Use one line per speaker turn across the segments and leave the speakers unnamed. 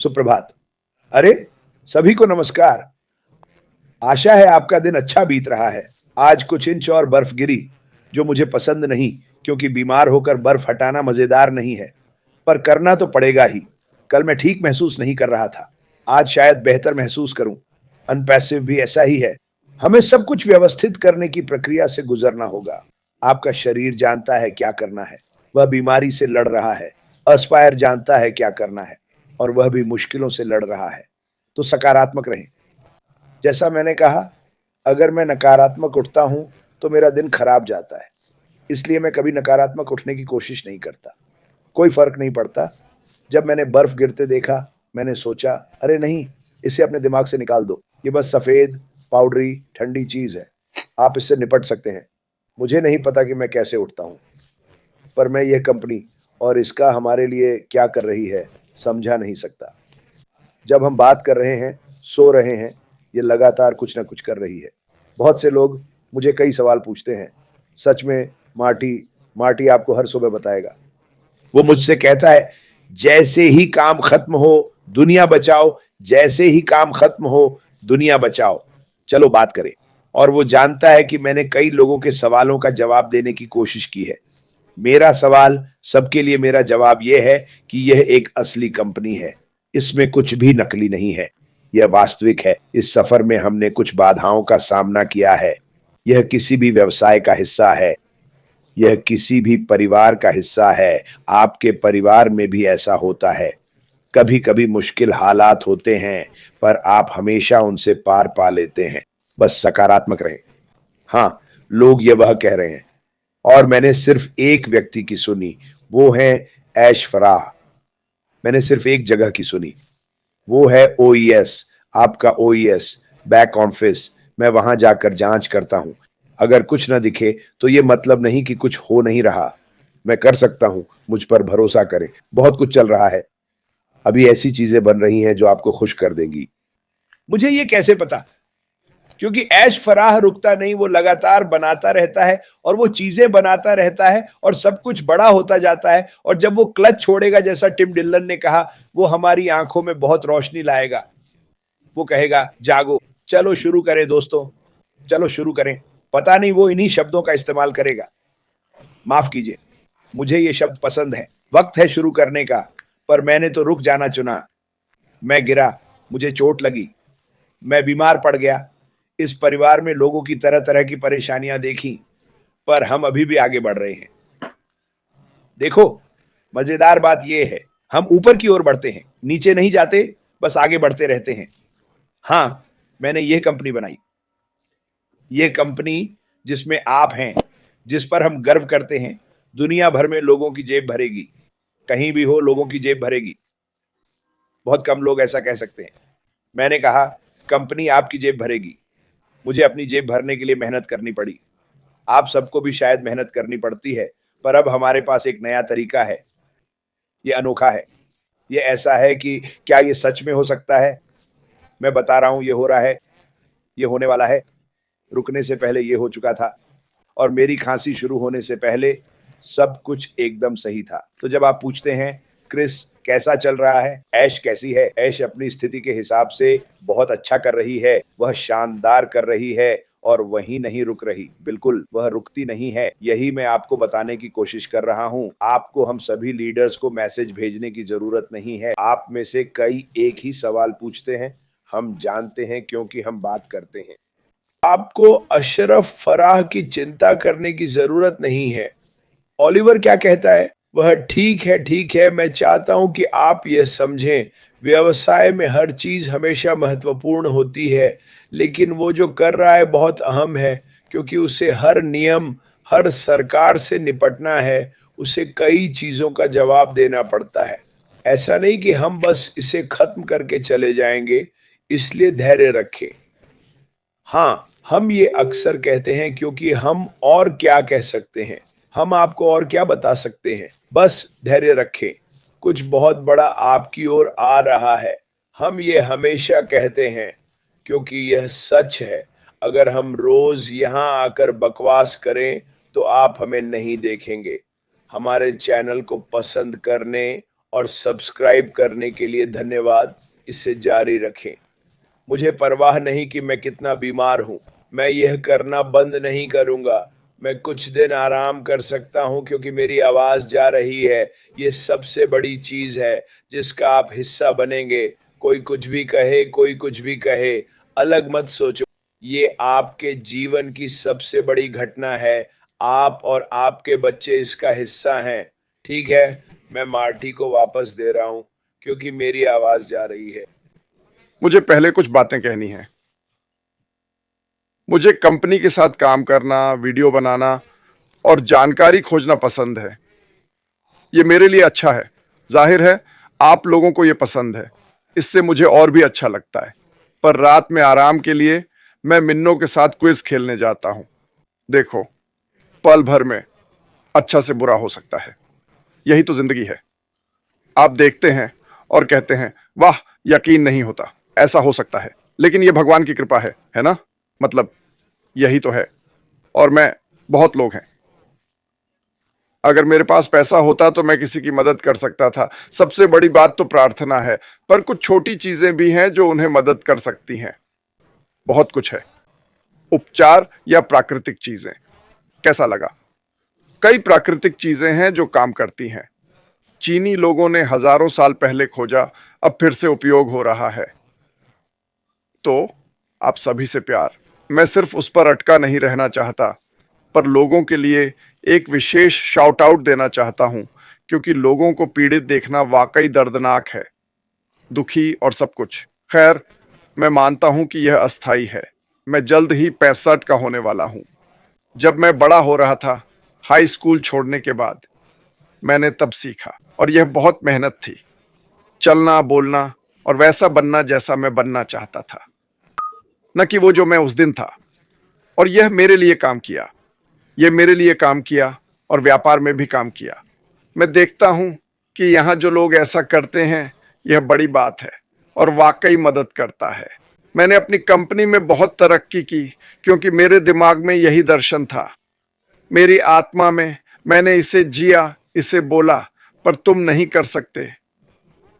सुप्रभात। अरे, सभी को नमस्कार। आशा है आपका दिन अच्छा बीत रहा है। आज कुछ इंच और बर्फ गिरी, जो मुझे पसंद नहीं, क्योंकि बीमार होकर बर्फ हटाना मजेदार नहीं है, पर करना तो पड़ेगा ही। कल मैं ठीक महसूस नहीं कर रहा था। आज शायद बेहतर महसूस करूं। अनपैसिव भी ऐसा ही है। हमें सब कुछ व्यवस्थित करने की प्रक्रिया से गुजरना होगा। आपका शरीर जानता है क्या करना है। वह बीमारी से लड़ रहा है। अस्पायर जानता है क्या करना है, और वह भी मुश्किलों से लड़ रहा है। तो सकारात्मक रहें। जैसा मैंने कहा, अगर मैं नकारात्मक उठता हूं तो मेरा दिन खराब जाता है। इसलिए मैं कभी नकारात्मक उठने की कोशिश नहीं करता। कोई फर्क नहीं पड़ता। जब मैंने बर्फ गिरते देखा, मैंने सोचा, अरे नहीं, इसे अपने दिमाग से निकाल दो। ये बस सफेद, पाउडरी, ठंडी चीज है। आप इससे निपट सकते हैं। मुझे नहीं पता कि मैं कैसे उठता हूं, पर मैं यह कंपनी और इसका हमारे लिए क्या कर रही है, समझा नहीं सकता। जब हम बात कर रहे हैं, सो रहे हैं, ये लगातार कुछ ना कुछ कर रही है। बहुत से लोग मुझे कई सवाल पूछते हैं। सच में, मार्टी मार्टी आपको हर सुबह बताएगा। वो मुझसे कहता है, जैसे ही काम खत्म हो, दुनिया बचाओ। जैसे ही काम खत्म हो, दुनिया बचाओ। चलो बात करें। और वो जानता है कि मैंने कई लोगों के सवालों का जवाब देने की कोशिश की है। मेरा सवाल सबके लिए मेरा जवाब यह है कि यह एक असली कंपनी है। इसमें कुछ भी नकली नहीं है। यह वास्तविक है। इस सफर में हमने कुछ बाधाओं का सामना किया है। यह किसी भी व्यवसाय का हिस्सा है। यह किसी भी परिवार का हिस्सा है। आपके परिवार में भी ऐसा होता है। कभी कभी मुश्किल हालात होते हैं, पर आप हमेशा उनसे पार पा लेते हैं। बस सकारात्मक रहें। हाँ, लोग ये वह कह रहे हैं, और मैंने सिर्फ एक व्यक्ति की सुनी। वो है ऐश फराह। मैंने सिर्फ एक जगह की सुनी। वो है ओईएस। आपका ओईएस, बैक ऑफिस। मैं वहां जाकर जांच करता हूं। अगर कुछ ना दिखे तो ये मतलब नहीं कि कुछ हो नहीं रहा। मैं कर सकता हूं। मुझ पर भरोसा करें। बहुत कुछ चल रहा है। अभी ऐसी चीजें बन रही हैं जो आपको खुश कर देंगी। मुझे ये कैसे पता? क्योंकि ऐश फराह रुकता नहीं। वो लगातार बनाता रहता है, और वो चीजें बनाता रहता है, और सब कुछ बड़ा होता जाता है। और जब वो क्लच छोड़ेगा, जैसा टिम डिलन ने कहा, वो हमारी आंखों में बहुत रोशनी लाएगा। वो कहेगा, जागो, चलो शुरू करें दोस्तों, चलो शुरू करें। पता नहीं वो इन्हीं शब्दों का इस्तेमाल करेगा। माफ कीजिए, मुझे ये शब्द पसंद है। वक्त है शुरू करने का। पर मैंने तो रुक जाना चुना। मैं गिरा, मुझे चोट लगी, मैं बीमार पड़ गया। इस परिवार में लोगों की तरह तरह की परेशानियां देखी, पर हम अभी भी आगे बढ़ रहे हैं। देखो, मजेदार बात यह है, हम ऊपर की ओर बढ़ते हैं, नीचे नहीं जाते, बस आगे बढ़ते रहते हैं। हाँ, मैंने यह कंपनी बनाई। यह कंपनी जिसमें आप हैं, जिस पर हम गर्व करते हैं। दुनिया भर में लोगों की जेब भरेगी। कहीं भी हो, लोगों की जेब भरेगी। बहुत कम लोग ऐसा कह सकते हैं। मैंने कहा, कंपनी आपकी जेब भरेगी। मुझे अपनी जेब भरने के लिए मेहनत करनी पड़ी। आप सबको भी शायद मेहनत करनी पड़ती है, पर अब हमारे पास एक नया तरीका है। ये अनोखा है। ये ऐसा है कि क्या ये सच में हो सकता है? मैं बता रहा हूं, ये हो रहा है। ये होने वाला है। रुकने से पहले ये हो चुका था, और मेरी खांसी शुरू होने से पहले सब कुछ एकदम सही था। तो जब आप पूछते हैं, क्रिस कैसा चल रहा है, ऐश कैसी है, ऐश अपनी स्थिति के हिसाब से बहुत अच्छा कर रही है। वह शानदार कर रही है, और वहीं नहीं रुक रही। बिल्कुल, वह रुकती नहीं है। यही मैं आपको बताने की कोशिश कर रहा हूं। आपको, हम सभी लीडर्स को मैसेज भेजने की जरूरत नहीं है। आप में से कई एक ही सवाल पूछते हैं। हम जानते हैं, क्योंकि हम बात करते हैं। आपको अशरफ फराह की चिंता करने की जरूरत नहीं है। ओलिवर क्या कहता है? वह ठीक है, मैं चाहता हूं कि आप यह समझें, व्यवसाय में हर चीज हमेशा महत्वपूर्ण होती है, लेकिन वो जो कर रहा है बहुत अहम है, क्योंकि उसे हर नियम, हर सरकार से निपटना है। उसे कई चीजों का जवाब देना पड़ता है। ऐसा नहीं कि हम बस इसे खत्म करके चले जाएंगे। इसलिए धैर्य रखें। हाँ, हम ये अक्सर कहते हैं, क्योंकि हम और क्या कह सकते हैं? हम आपको और क्या बता सकते हैं? बस धैर्य रखें। कुछ बहुत बड़ा आपकी ओर आ रहा है। हम ये हमेशा कहते हैं, क्योंकि यह सच है। अगर हम रोज यहाँ आकर बकवास करें, तो आप हमें नहीं देखेंगे। हमारे चैनल को पसंद करने और सब्सक्राइब करने के लिए धन्यवाद। इसे जारी रखें। मुझे परवाह नहीं कि मैं कितना बीमार हूं। मैं यह करना बंद नहीं करूंगा। मैं कुछ दिन आराम कर सकता हूं क्योंकि मेरी आवाज जा रही है। ये सबसे बड़ी चीज है जिसका आप हिस्सा बनेंगे। कोई कुछ भी कहे, कोई कुछ भी कहे, अलग मत सोचो। ये आपके जीवन की सबसे बड़ी घटना है। आप और आपके बच्चे इसका हिस्सा हैं। ठीक है, मैं मार्टी को वापस दे रहा हूं क्योंकि मेरी आवाज जा रही है।
मुझे पहले कुछ बातें कहनी हैं। मुझे कंपनी के साथ काम करना, वीडियो बनाना और जानकारी खोजना पसंद है। ये मेरे लिए अच्छा है। जाहिर है आप लोगों को ये पसंद है। इससे मुझे और भी अच्छा लगता है। पर रात में आराम के लिए मैं मिन्नों के साथ क्विज खेलने जाता हूं। देखो, पल भर में अच्छा से बुरा हो सकता है। यही तो जिंदगी है। आप देखते हैं और कहते हैं, वाह, यकीन नहीं होता ऐसा हो सकता है। लेकिन ये भगवान की कृपा है ना? मतलब यही तो है। और मैं, बहुत लोग हैं। अगर मेरे पास पैसा होता तो मैं किसी की मदद कर सकता था। सबसे बड़ी बात तो प्रार्थना है। पर कुछ छोटी चीजें भी हैं जो उन्हें मदद कर सकती हैं। बहुत कुछ है। उपचार या प्राकृतिक चीजें। कैसा लगा? कई प्राकृतिक चीजें हैं जो काम करती हैं। चीनी लोगों ने हजारों साल पहले खोजा, अब फिर से उपयोग हो रहा है। तो आप सभी से प्यार। मैं सिर्फ उस पर अटका नहीं रहना चाहता, पर लोगों के लिए एक विशेष शाउट आउट देना चाहता हूं, क्योंकि लोगों को पीड़ित देखना वाकई दर्दनाक है। दुखी और सब कुछ। खैर, मैं मानता हूं कि यह अस्थाई है। मैं जल्द ही 65 का होने वाला हूं। जब मैं बड़ा हो रहा था, हाई स्कूल छोड़ने के बाद, मैंने तब सीखा, और यह बहुत मेहनत थी। चलना, बोलना और वैसा बनना जैसा मैं बनना चाहता था, न कि वो जो मैं उस दिन था। और यह मेरे लिए काम किया। यह मेरे लिए काम किया और व्यापार में भी काम किया। मैं देखता हूं कि यहां जो लोग ऐसा करते हैं, यह बड़ी बात है और वाकई मदद करता है। मैंने अपनी कंपनी में बहुत तरक्की की क्योंकि मेरे दिमाग में यही दर्शन था। मेरी आत्मा में मैंने इसे जिया, इसे बोला, पर तुम नहीं कर सकते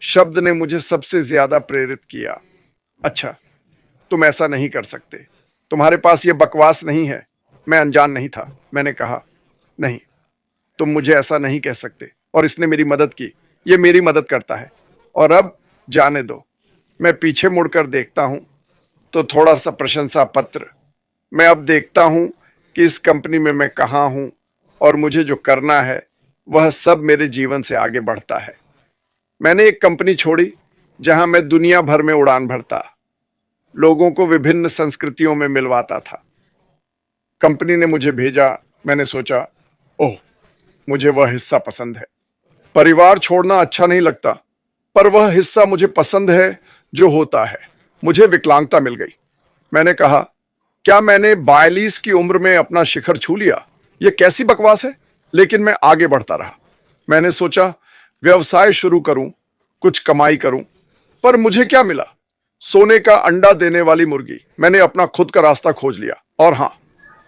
शब्द ने मुझे सबसे ज्यादा प्रेरित किया। अच्छा, तुम ऐसा नहीं कर सकते। तुम्हारे पास यह बकवास नहीं है। मैं अनजान नहीं था। मैंने कहा, नहीं, तुम मुझे ऐसा नहीं कह सकते। और इसने मेरी मदद की। यह मेरी मदद करता है। और अब जाने दो। मैं पीछे मुड़कर देखता हूं तो थोड़ा सा प्रशंसा पत्र। मैं अब देखता हूं कि इस कंपनी में मैं कहां हूं और मुझे जो करना है वह सब मेरे जीवन से आगे बढ़ता है। मैंने एक कंपनी छोड़ी जहां मैं दुनिया भर में उड़ान भरता, लोगों को विभिन्न संस्कृतियों में मिलवाता था। कंपनी ने मुझे भेजा। मैंने सोचा, ओह, मुझे वह हिस्सा पसंद है। परिवार छोड़ना अच्छा नहीं लगता, पर वह हिस्सा मुझे पसंद है जो होता है। मुझे विकलांगता मिल गई। मैंने कहा, क्या मैंने 42 की उम्र में अपना शिखर छू लिया? यह कैसी बकवास है? लेकिन मैं आगे बढ़ता रहा। मैंने सोचा, व्यवसाय शुरू करूं, कुछ कमाई करूं। पर मुझे क्या मिला? सोने का अंडा देने वाली मुर्गी। मैंने अपना खुद का रास्ता खोज लिया। और हां,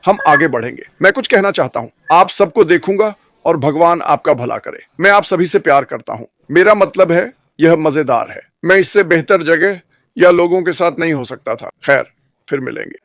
हम आगे बढ़ेंगे। मैं कुछ कहना चाहता हूं। आप सबको देखूंगा और भगवान आपका भला करे। मैं आप सभी से प्यार करता हूं। मेरा मतलब है, यह मजेदार है। मैं इससे बेहतर जगह या लोगों के साथ नहीं हो सकता था। खैर, फिर मिलेंगे।